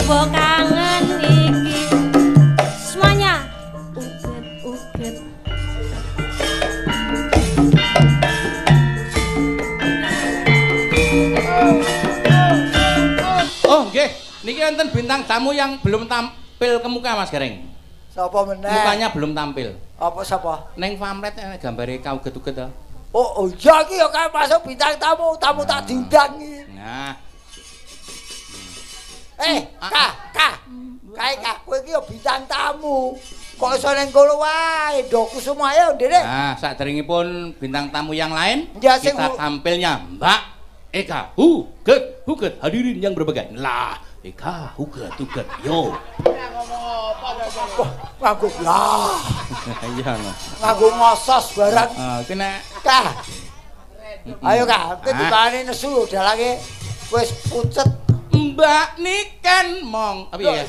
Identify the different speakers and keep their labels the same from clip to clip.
Speaker 1: Coba kangen iki. Semuanya. Uget.
Speaker 2: Oh, nggih. Niki wonten bintang tamu yang belum tampil ke muka, Mas Gareng.
Speaker 3: Sapa meneh?
Speaker 2: Mukanya belum tampil.
Speaker 3: Apa sapa?
Speaker 2: Neng pamflet gambare kauget-uget to.
Speaker 3: Oh iya iki ya kae masuk bintang tamu tak diundang iki.
Speaker 2: Nah.
Speaker 3: Kak, kowe iki ya bintang tamu. Kok iso ning kono wae, Doku semua ayo, Ndene.
Speaker 2: Nah, saderengipun bintang tamu yang lain,
Speaker 3: Ya,
Speaker 2: kita tampilnya Mbak Eka Huget hadirin yang berbagai. Lah, Eka Huget yo.
Speaker 3: Nganggo lah.
Speaker 2: Iya no.
Speaker 3: Nganggo ngosos barang.
Speaker 2: Kena
Speaker 3: Kak. Ayo Kak, kowe dibane nesu dalange wis pucet.
Speaker 2: Mbak Niken mong. Apa ya?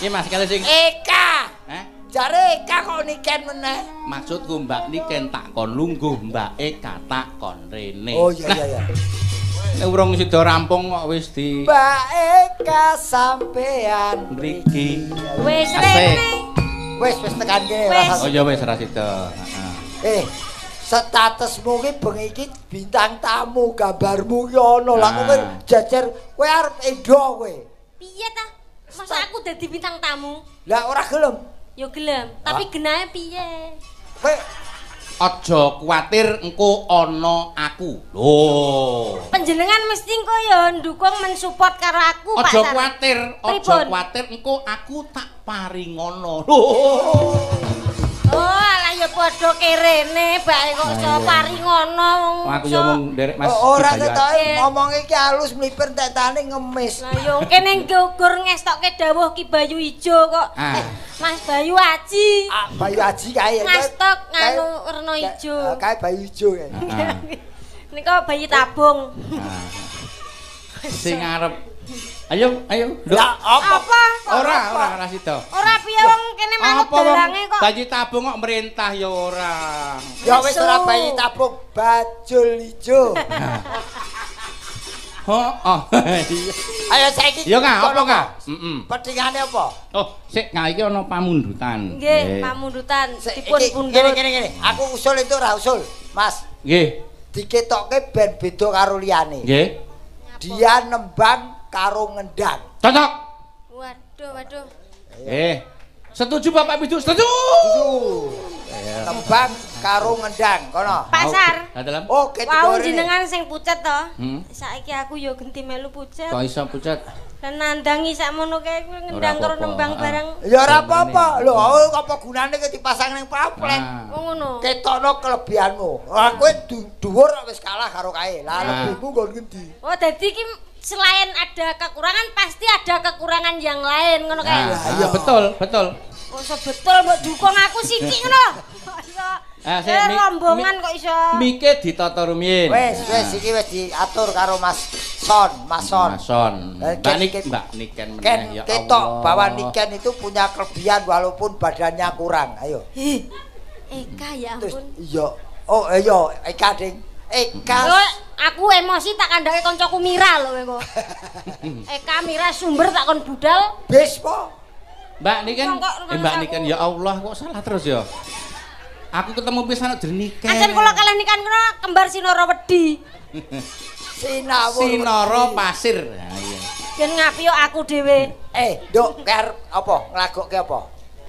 Speaker 2: Iya Mas, kali sing
Speaker 3: Eka.
Speaker 2: Hah?
Speaker 3: Jare Eka kok niken meneh.
Speaker 2: Maksudku Mbak Niken tak kon lungguh, Mbak Eka tak kon rene.
Speaker 3: Oh iya.
Speaker 2: Nek urung sida rampung kok wis di
Speaker 3: Mbak Eka sampean
Speaker 2: mriki.
Speaker 1: Wis
Speaker 2: Asik.
Speaker 1: rene.
Speaker 3: Wis tekan kene.
Speaker 1: Wis.
Speaker 2: Oh ya wis ra sida.
Speaker 3: Statusmu ki bengi iki bintang tamu, gambarmu ki ono. Lah kowe jajar kowe arep edo kowe.
Speaker 1: Piye ta? Masa aku dadi bintang tamu?
Speaker 3: Lah ora gelem.
Speaker 1: Yo gelem, tapi genahe piye?
Speaker 3: Kowe
Speaker 2: Aja kuwatir engko ana aku. Lho.
Speaker 1: Panjenengan mesti engko ya ndukung mensupport karo aku, Pak.
Speaker 2: Aja kuwatir engko aku tak paringono. Lho.
Speaker 1: Oh, alah ya padha kerene, bae kok iso paringono.
Speaker 2: Aku yo mung nderek Mas.
Speaker 3: ora ketoke ngomong iki halus mlipir tetane ngemis.
Speaker 1: Lah yo kene nggur ngestokke dawuh Ki Bayu Ijo kok. Mas Bayu Aji.
Speaker 3: Bayu Aji kae.
Speaker 1: Ngastok nganu werna ijo.
Speaker 3: Kae Bayu Ijo kae.
Speaker 1: Nika bayi tabung.
Speaker 2: Sing arep Ayo.
Speaker 3: Lah apa?
Speaker 2: Ora sida.
Speaker 1: Ora piye wong kene manut dalange kok.
Speaker 2: Bayi tabung kok merintah ya ora.
Speaker 3: Ya wis ora bayi tabung bajul ijo. Ayo saiki.
Speaker 2: Ya apa Kak?
Speaker 3: Pedhingane apa?
Speaker 2: Oh, sik iki ana pamundutan.
Speaker 1: Nggih, pamundutan dipun pundhut.
Speaker 3: Ngene. Aku usul itu ora usul, Mas.
Speaker 2: Nggih.
Speaker 3: Diketokke ben beda karo liyane.
Speaker 2: Nggih.
Speaker 3: Dia nembang karo ngendang.
Speaker 2: Cocok.
Speaker 1: Waduh.
Speaker 2: Setuju Bapak Bidu? Setuju.
Speaker 3: Nembang karo ngendang, kono.
Speaker 1: Pasar.
Speaker 2: Dalam.
Speaker 3: Oh,
Speaker 1: Wau jenengan sing pucet to. Saiki aku ya genti melu pucet.
Speaker 2: Kok iso pucet?
Speaker 1: Lan nandangi sakmono kae kuwi ngendang karo nembang barang.
Speaker 3: Ya ora apa-apa. Lho, apa gunane kok dipasang ning pamflet?
Speaker 1: Oh ngono.
Speaker 3: Ketokno kelebihanmu. Lah kowe dhuwur wis kalah karo kae. Lah lebihmu nggon ngendi?
Speaker 1: Oh, dadi iki selain ada kekurangan pasti ada kekurangan yang lain ngono kae.
Speaker 2: Iya, betul.
Speaker 1: Oh, betul mbok dukung aku sithik ngono. Rombongan kok iso.
Speaker 2: Mike ditata rumiyin.
Speaker 3: Wis iki wis diatur karo Mas Son.
Speaker 2: Mbak Niken meneh ya Allah.
Speaker 3: Ketok bahwa Niken itu punya kelebihan walaupun badannya kurang. Ayo.
Speaker 1: Eka ya ampun.
Speaker 3: Iya. Oh iya, Eka ding. Eka.
Speaker 1: Aku emosi tak kandhake kancaku Mira lho kowe kok. Eka Mira sumber tak kon budal.
Speaker 3: Bis po.
Speaker 2: Mbak Niken ya Allah kok salah terus ya. Aku ketemu pisan Niken.
Speaker 1: Ancen kula kalih Niken kena kembar Sinara Wedi.
Speaker 3: Sinara
Speaker 2: pasir. Nah, iya.
Speaker 1: Yen ngapi yo aku dhewe.
Speaker 3: Nduk karep apa? Nglagokke apa?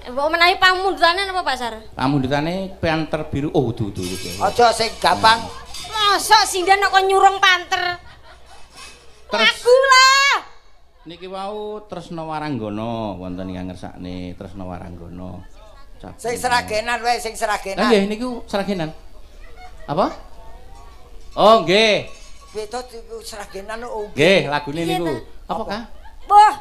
Speaker 1: Mbok menawi pamundutane napa Pak Sar?
Speaker 2: Pamundutane panter biru. Oh, duh.
Speaker 3: Aja sing gampang.
Speaker 1: Mosok sindan kok nyurung panter. Lagu lah.
Speaker 2: Niki wau Tresna Waranggana wonten ingkang ngersakne Tresna Waranggana.
Speaker 3: Sing seragenan wae, sing seragenan.
Speaker 2: Nggih, niku seragenan. Apa? Oh, nggih.
Speaker 3: Beda iku seragenan oh.
Speaker 2: Nggih, lagune niku. Apa, Kak?
Speaker 1: Boh.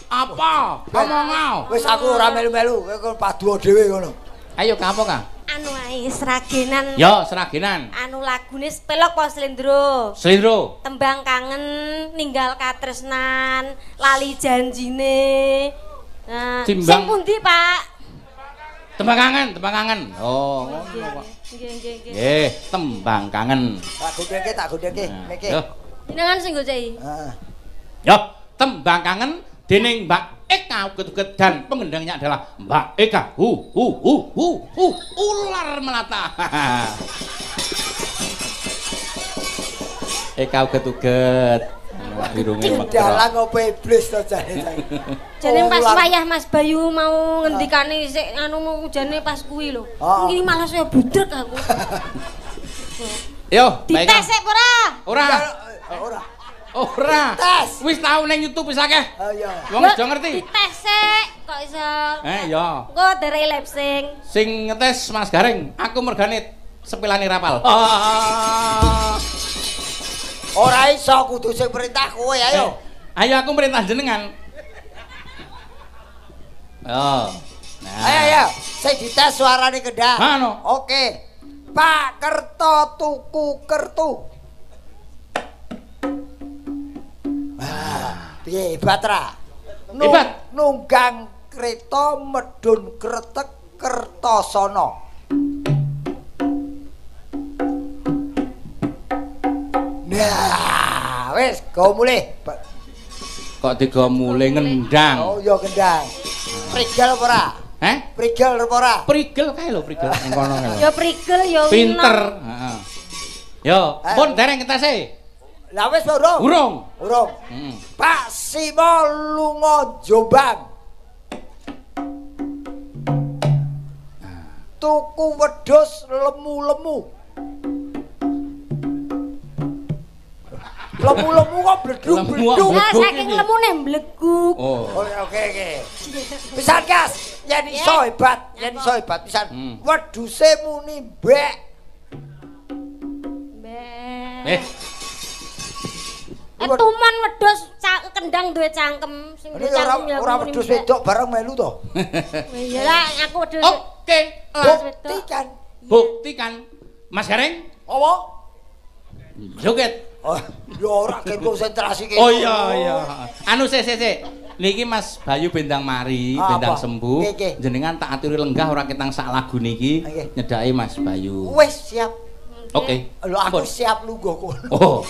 Speaker 2: Apa? Ngomong.
Speaker 3: Wis aku ora melu-melu, kowe padu dhewe ngono.
Speaker 2: Ayo, Kak, apa, Kak?
Speaker 1: Anu ae seragenan.
Speaker 2: Yo, seragenan.
Speaker 1: Anu lagune Pelok po Slendro.
Speaker 2: Slendro.
Speaker 1: Tembang kangen, ninggal katresnan, lali janjine. Nah, sing pundi, Pak?
Speaker 2: Tembang kangen. Oh, ngono kok. Nggih, tembang kangen.
Speaker 3: Tak gondheke. Niki.
Speaker 1: Jenengan sing goceki.
Speaker 3: Heeh.
Speaker 2: Yo, tembang kangen dening Mbak Eka uget-uget dan pengendangnya adalah Mbak Eka. Ular melata. Eka uget-uget.
Speaker 3: Dalang opo iblis to jane.
Speaker 1: Jane pas wayah Mas Bayu mau ngendikane sik anu jane pas kuwi lho. Iki malah saya budrek aku.
Speaker 2: Yo,
Speaker 1: dites sik ora?
Speaker 3: Ora. Tes.
Speaker 2: Wis tau ning YouTube wis akeh.
Speaker 3: Oh iya.
Speaker 2: Wong wis do ngerti.
Speaker 1: Dites sik kok iso.
Speaker 2: Iya.
Speaker 1: Engko derek lip sync.
Speaker 2: Sing ngetes Mas Gareng, aku mergane sepilane rapal.
Speaker 3: Ora iso kudu sing perintah kowe ayo.
Speaker 2: Ayo aku perintah jenengan. Oh. Nah.
Speaker 3: Ayo. Sing dites suarane kedah.
Speaker 2: Anu.
Speaker 3: Oke. Pak Kerto tuku kertu. Piye hebat ra?
Speaker 2: Hebat.
Speaker 3: Nunggang kereta medun kretek Kertosono. Nah, wis go mulih.
Speaker 2: Kok digo mulih ngendang.
Speaker 3: Oh, ya gendang. Prigel apa ora? Prigel apa ora?
Speaker 2: Prigel kae lho, prigel ning kono kae lho.
Speaker 1: Ya prigel ya
Speaker 2: pinter. Heeh. Yo, pun dereng ketase.
Speaker 3: Lah wis urung? Urung. Pak Simo lunga Jombang. Tuku wedhus lemu-lemu. Lemu-lemu kok bleduk-bleduk.
Speaker 1: Nah, saking lemune mbleguk.
Speaker 2: Oh.
Speaker 3: Oke. Pisan Gas, yen iso hebat, pisan. Wedhuse muni mbek.
Speaker 1: Mbek. Tuman wedhus kendang duwe cangkem sing cangkem ya
Speaker 3: ora wedhus wedok bareng melu to.
Speaker 1: Iya lah aku wedhus.
Speaker 2: Oke. Buktikan. Mas Gareng?
Speaker 3: Apa?
Speaker 2: Joget.
Speaker 3: Oh, ya ora konsentrasi kene.
Speaker 2: Oh iya. Anu sik. Niki Mas Bayu bendang mari, bendang sembuh. Jenengan tak aturi lenggah ora ketang sak lagu niki nyedaki Mas Bayu.
Speaker 3: Wis siap.
Speaker 2: Oke.
Speaker 3: Lho aku siap lungguh kono.
Speaker 2: Oh.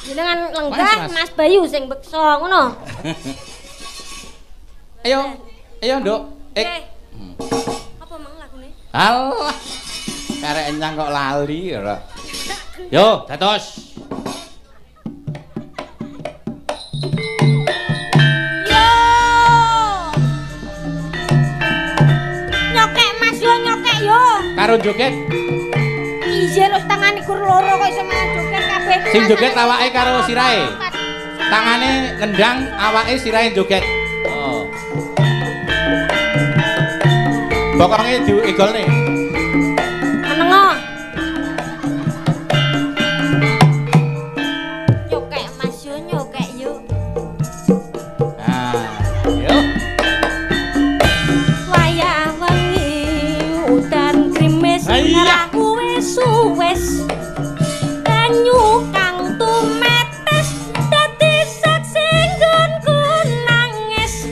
Speaker 1: Jenengan lenggah Mas Bayu sing bekso ngono.
Speaker 2: Ayo, Nduk.
Speaker 1: Apa mang lagune?
Speaker 2: Alah. Karek enyang kok lali ora. Yo, dados. Karo joget.
Speaker 1: Iya lho tangane kur loro kok iso main joget kabeh.
Speaker 2: Sing joget awake karo sirahe. Tangane ngendang, awake sirahe joget. Oh. Bokonge diegolne.
Speaker 1: Menengo. Nyokek Mas yo nyokek yo.
Speaker 2: Nah, yo.
Speaker 1: Wayah wengi udan krimis ngaraku wis banyu kang tumetes dadi saksi nggonku nangis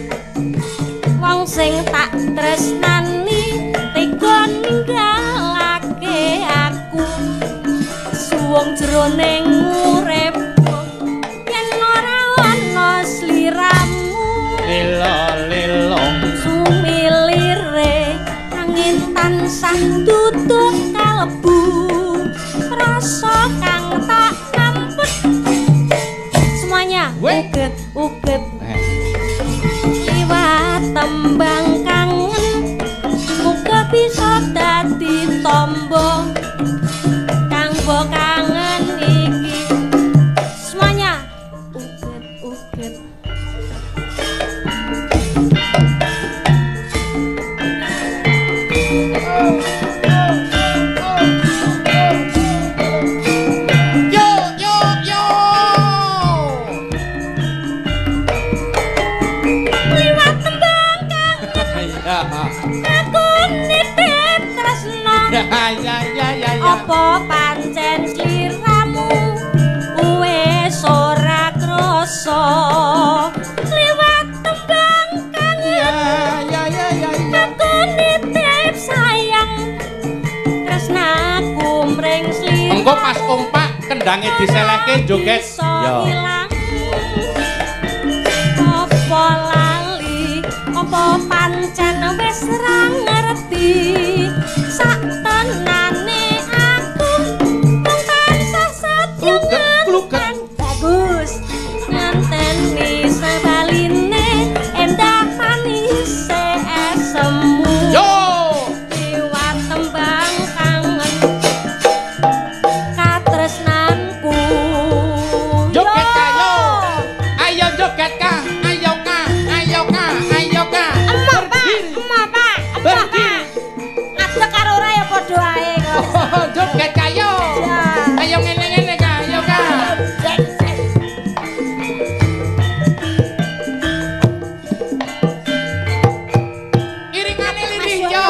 Speaker 1: wong sing tak tresnani tega ninggalake aku suwung jroning uripku yen ora ana sliramu
Speaker 2: Lilo-lilong
Speaker 1: sumilire angin tansah tutut kalbu rasa kang tak nampet semuanya uget liwat tembang kangen muga bisa dadi tombo kanggo kangen iki semuanya uget apa pancen sliramu wis ora krasa liwat tembang kangen aku nitip sayang tresnaku mring sliramu
Speaker 2: engko pas kompak kendange diselehke joget yo
Speaker 1: Apa lali, apa pancen wis ra ngerti sak tenane aku tansah setya nglugan bagus nganteni sebaline endah manis esemu yo liwat tembang kangen katresnanku
Speaker 2: joget kayo ayo joget ka ayo ka ayo ka ayo ka berdiri
Speaker 1: ada karo ora ya padha ae kok
Speaker 2: joget kayo ayo ngene-ngene ka ayo ka iringane lirih yo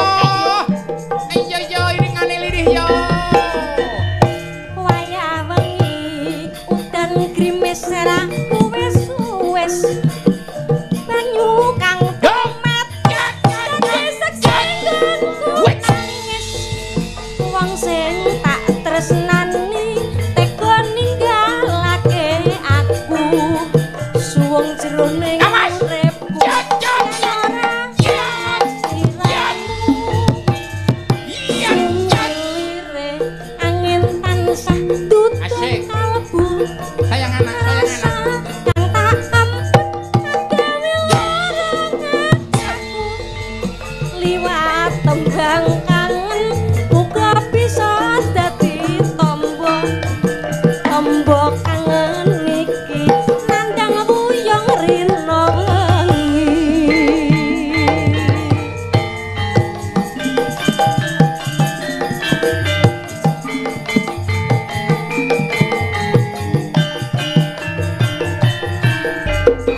Speaker 2: ayo yo iringane lirih yo
Speaker 1: wayah wengi udan grimis ra wis banyu kang domet nangis wong sing tak tresnani tega ninggalake aku suwung jroning uripku angin tansah tutut kalbu
Speaker 2: sayang anak
Speaker 1: liwat tembang kangen muga bisa dadi tombo kangen iki nandang wuyung rina wengi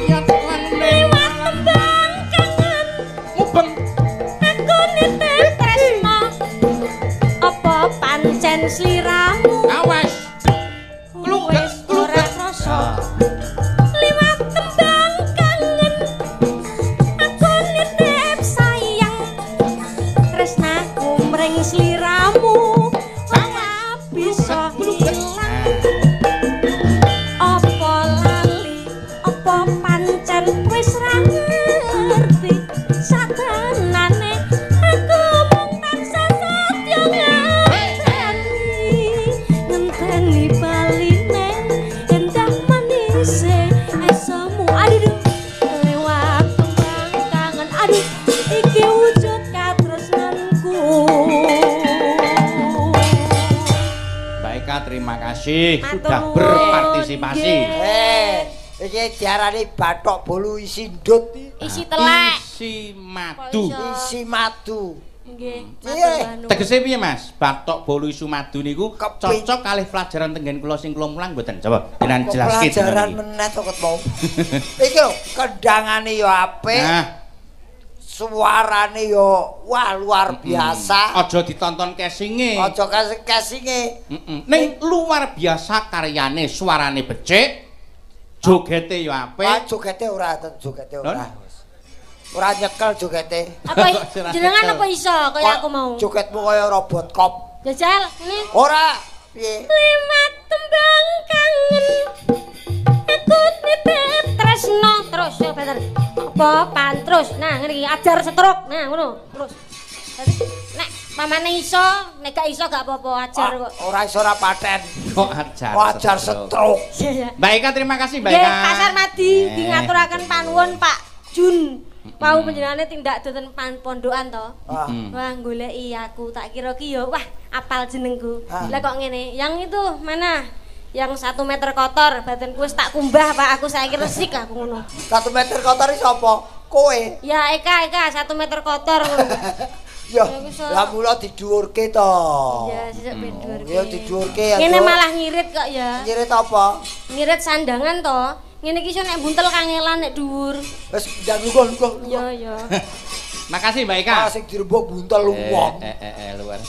Speaker 1: liwat tembang kangen
Speaker 2: mubeng
Speaker 1: aku nitip tresno apa pancen sliramu
Speaker 2: awas
Speaker 1: wis ora krasa liwat tembang kangen aku nitip sayang tresnaku mring sliramu ora bisa ilang apa lali apa pancen wis ra ngerti satenane aku mung tansah setya ngenteni baline endah manis esemu aduh lewat tembang kangen aduh iki wujud katresnanku
Speaker 2: Baika terima kasih sudah
Speaker 1: Matur nuwun.
Speaker 2: berpartisipasi
Speaker 3: Iki diarani bathok bolu isi ndut
Speaker 1: isi telek
Speaker 2: isi madu
Speaker 3: isi madu.
Speaker 1: nggih
Speaker 3: Piye?
Speaker 2: tegese piye Mas bathok bolu isu madu niku cocok kalih pelajaran tenggen kula sing kula mulang mboten coba jenengan jelaske
Speaker 3: Pelajaran meneh to ket mau. Iki lho kendangane ya apik.
Speaker 2: nah
Speaker 3: Suarane yo wah luar biasa.
Speaker 2: aja ditonton casinge
Speaker 3: Aja casing-casinge.
Speaker 2: ning luar biasa karyane suarane becik jogete yo
Speaker 3: Ah
Speaker 2: apik
Speaker 3: jogete ora jogete ora. Ora nyekel jogete.
Speaker 1: apa jenengan apa iso kaya aku mau
Speaker 3: Jogetmu kaya robot kop.
Speaker 1: jajal ini
Speaker 3: Ora piye?
Speaker 1: limat tembang kangen aku nitip tresno terus ya bener apa pan terus nah ngene iki ajar setruk nah ngono terus dadi nek pamane iso nek gak iso gak apa-apa ajar kok
Speaker 3: Ora iso ora paten.
Speaker 2: kok ajar
Speaker 3: Wajar setruk.
Speaker 2: Mbak Eka terima kasih Mbak
Speaker 1: nggih
Speaker 2: Eka
Speaker 1: Pasar Madi ngaturaken panuwun Pak Jun wau panjenengane tindak doten pondokan to wah goleki aku tak kira ki yo wah apal jenengku lah kok ngene yang itu mana yang 1 meter kotor badanku wis tak kumbah Pak aku saiki resik aku ngono
Speaker 3: 1 meter kotor iki sapa? Kowe.
Speaker 1: ya Eka 1 meter kotor ngono
Speaker 3: Ya, lah mula didhuwurke to.
Speaker 1: ya sesuk bedhuwurke
Speaker 3: Ya didhuwurke ya.
Speaker 1: ngene malah ngirit kok ya
Speaker 3: Nyirit apa?
Speaker 1: ngirit sandangan to ngene iki iso nek buntel kangelan nek dhuwur
Speaker 3: Wis jangan lugu.
Speaker 1: ya
Speaker 2: makasih Mbak Eka
Speaker 3: Sing dirembuk buntel wong.
Speaker 2: luar